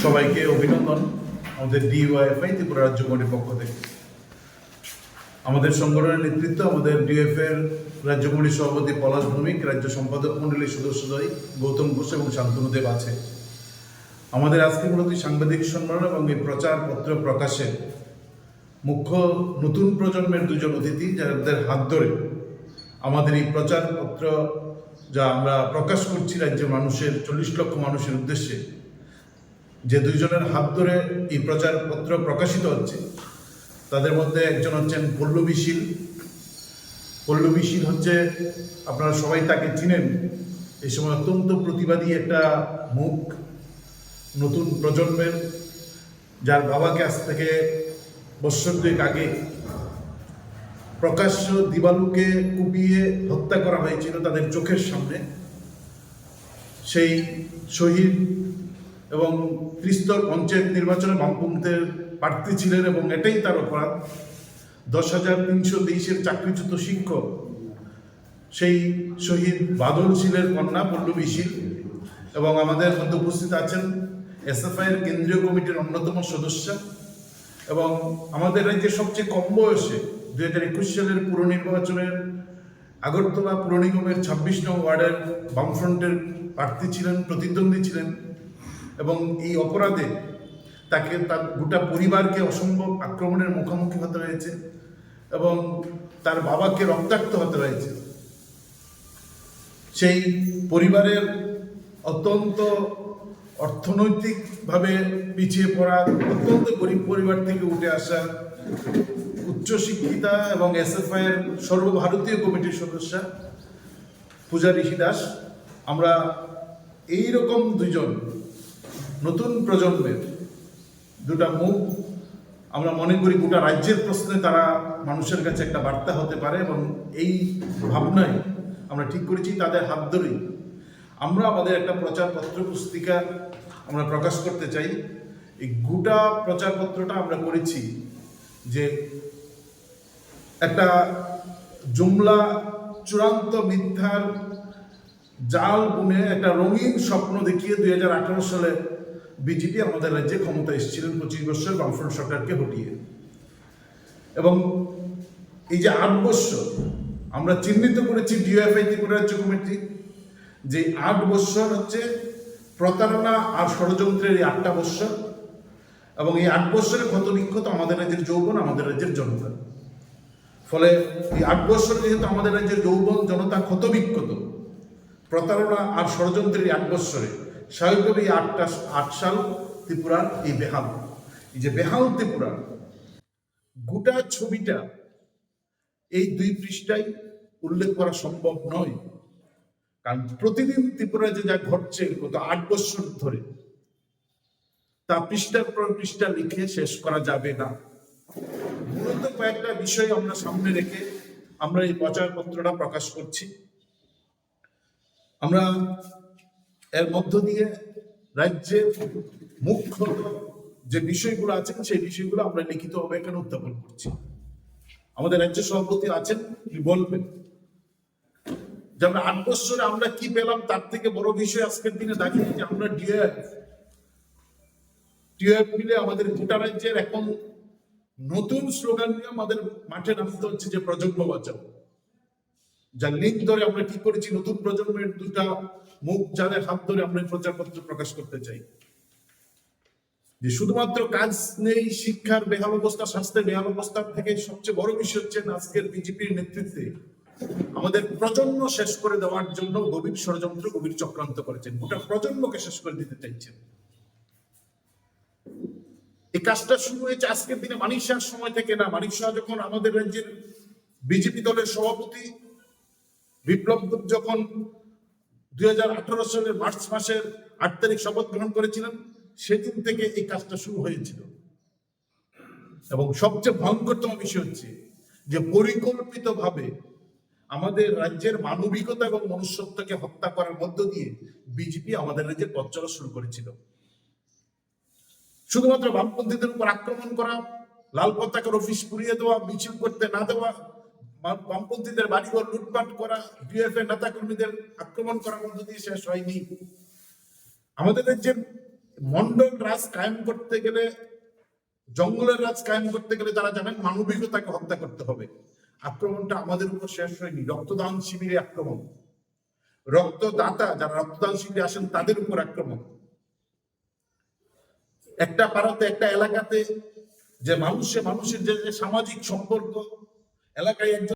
সবাইকে অভিনন্দন আমাদের ডিওয়াইএফআই ত্রিপুরা রাজ্য কমিটির পক্ষ থেকে। আমাদের সংগঠনের নেতৃত্ব আমাদের ডিএফ এর রাজ্য কমিটির সভাপতি পলাশ ভৌমিক, রাজ্য সম্পাদক মণ্ডলীর সদস্যদ্বয় গৌতম ঘোষ এবং শান্তনু দেব আছে। আমাদের আজকে মূলত সাংবাদিক সম্মেলন এবং এই প্রচারপত্র প্রকাশে মুখ্য নতুন প্রজন্মের দুজন অতিথি যাদের হাত ধরে আমাদের এই প্রচারপত্র যা আমরা প্রকাশ করছি রাজ্যের মানুষের 40 লক্ষ মানুষের উদ্দেশ্যে, যে দুইজনের হাত ধরে এই প্রচারপত্র প্রকাশিত হচ্ছে তাদের মধ্যে একজন হচ্ছেন পল্লবী শীল। পল্লবী শীল হচ্ছে, আপনারা সবাই তাকে চিনেন, এই সময় অত্যন্ত প্রতিবাদী একটা মুখ নতুন প্রজন্মের, যার বাবাকে আজ থেকে বৎসর দুয়েক আগে প্রকাশ্য দিবালুকে কুপিয়ে হত্যা করা হয়েছিল তাদের চোখের সামনে। সেই শহীদ এবং ত্রিস্তর পঞ্চায়েত নির্বাচনে বামপন্থীর প্রার্থী ছিলেন এবং এটাই তার অপরাধ। 10,323-এর চাকরিচ্যুত শিক্ষক সেই শহীদ বাদল শীলের কন্যা পল্লবী শীল। এবং আমাদের মধ্যে উপস্থিত আছেন এসএফআই এর কেন্দ্রীয় কমিটির অন্যতম সদস্য এবং আমাদের রাজ্যের সবচেয়ে কম বয়সে 2021 সালের পুর নির্বাচনের আগরতলা পুর নিগমের 26 নং ওয়ার্ডের বামফ্রন্টের প্রার্থী ছিলেন, প্রতিদ্বন্দ্বী ছিলেন। এবং এই অপরাধে তাকে তার গোটা পরিবারকে অসম্ভব আক্রমণের মুখোমুখি হতে হয়েছে এবং তার বাবাকে রক্তাক্ত হতে হয়েছে। সেই পরিবারের অত্যন্ত অর্থনৈতিকভাবে পিছিয়ে পড়া, অত্যন্ত গরিব পরিবার থেকে উঠে আসা উচ্চশিক্ষিতা এবং এসএফআই এর সর্বভারতীয় কমিটির সদস্য পূজা ঋষি দাস। আমরা এইরকম দুজন নতুন প্রজন্মের দুটা মুখ আমরা মনে করি গোটা রাজ্যের প্রশ্নে তারা মানুষের কাছে একটা বার্তা হতে পারে এবং এই ভাবনায় আমরা ঠিক করেছি তাদের হাত ধরেই আমরা আমাদের একটা প্রচারপত্র পুস্তিকা আমরা প্রকাশ করতে চাই। এই গোটা প্রচারপত্রটা আমরা করেছি যে একটা জুমলা চূড়ান্ত মিথ্যার জাল বুনে একটা রঙিন স্বপ্ন দেখিয়ে 2018 সালে বিজেপি আমাদের রাজ্যে ক্ষমতা এসেছিলেন 25 বছর বামফ্রন্ট সরকারকে হটিয়ে। এবং এই যে 8 বছর আমরা চিহ্নিত করেছি ডিওএফআই ত্রিপুরা রাজ্য কমিটি, যে 8 বছর হচ্ছে প্রতারণা আর ষড়যন্ত্রের এই 8টা বছর। এবং এই 8 বছরে ক্ষত বিক্ষত আমাদের রাজ্যের যৌবন, আমাদের রাজ্যের জনতা। ফলে এই 8 বছর যেহেতু আমাদের রাজ্যের যৌবন জনতা ক্ষত বিক্ষত প্রতারণা আর ষড়যন্ত্রের 8 বছরে, স্বাভাবিকভাবে এই 8 সাল ত্রিপুরার এই বেহাল, এই যে বেহাল ত্রিপুরা গোটা ছবিটা এই 2 পৃষ্ঠায় উল্লেখ করা সম্ভব নয়। কারণ প্রতিদিন ত্রিপুরায় যে যা ঘটছে গত 8 বছর ধরে তা পৃষ্ঠার পর পৃষ্ঠা লিখে শেষ করা যাবে না। মূলত কয়েকটা বিষয় আমরা সামনে রেখে আমরা এই প্রচারপত্রটা প্রকাশ করছি। আমরা এর মধ্য দিয়ে রাজ্যের মুখ্য যে বিষয়গুলো আছেন সেই বিষয়গুলো আমরা লিখিতভাবে এখানে উত্থাপন করছি। আমাদের রাজ্য সভাপতি আছেন, বলবেন যে আমরা 8 বছরে আমরা কি পেলাম, তার থেকে বড় বিষয় আজকের দিনে দাঁড়িয়ে যে আমরা ডিওএফ মিলে আমাদের গোটা রাজ্যের এখন নতুন স্লোগান নিয়ে আমাদের মাঠে নামতে হচ্ছে যে প্রজন্ম বাঁচাও। যার লিঙ্ক ধরে আমরা কি করেছি, নতুন প্রজন্মের দুটা মুখ যাদের হাত ধরে আমরা প্রচারপত্র প্রকাশ করতে চাই। যে শুধুমাত্র কাজ নেই, শিক্ষার বেহাল অবস্থা, স্বাস্থ্যের বেহাল অবস্থার থেকে সবচেয়ে বড় বিষয় হচ্ছে আজকের বিজেপির নেতৃত্বে আমাদের প্রজন্ম শেষ করে দেওয়ার জন্য গভীর ষড়যন্ত্র, গভীর চক্রান্ত করেছেন, গোটা প্রজন্মকে শেষ করে দিতে চাইছেন। এই কাজটা শুরু হয়েছে আজকের দিনে মানিক শাহর সময় থেকে না। মানিক শাহ যখন আমাদের রাজ্যের বিজেপি দলের সভাপতি, বিপ্লব যখন 2018 সালের মার্চ মাসের 8 তারিখ শপথ গ্রহণ করেছিলেন, সেদিন থেকে এই কাজটা শুরু হয়েছিল। এবং সবচেয়ে ভয়ঙ্করতম বিষয় হচ্ছে যে পরিকল্পিতভাবে আমাদের রাজ্যের মানবিকতা এবং মনুষ্যত্বকে হত্যা করার মধ্য দিয়ে বিজেপি আমাদের রাজ্যের পথ চলা শুরু করেছিল। শুধুমাত্র বামপন্থীদের উপর আক্রমণ করা, লাল পতাকার অফিস পুড়িয়ে দেওয়া, মিছিল করতে না দেওয়া, বামপন্থীদের বাড়িঘর লুটপাট করা, ডিএফএ নেতা কর্মীদের আক্রমণ করার মধ্য দিয়ে শেষ হয়নি। আমাদের যে মন্ডল রাজ কায়েম করতে গেলে, জঙ্গলের রাজ কায়েম করতে গেলে তারা জানেন মানবিকতাকে হত্যা করতে হবে। আক্রমণটা আমাদের উপর শেষ হয়নি, রক্তদান শিবিরে আক্রমণ, রক্তদাতা যারা রক্তদান শিবিরে আসেন তাদের উপর আক্রমণ। একটা পাড়াতে, একটা এলাকাতে যে মানুষের যে সামাজিক সম্পর্ক, এলাকায় একজন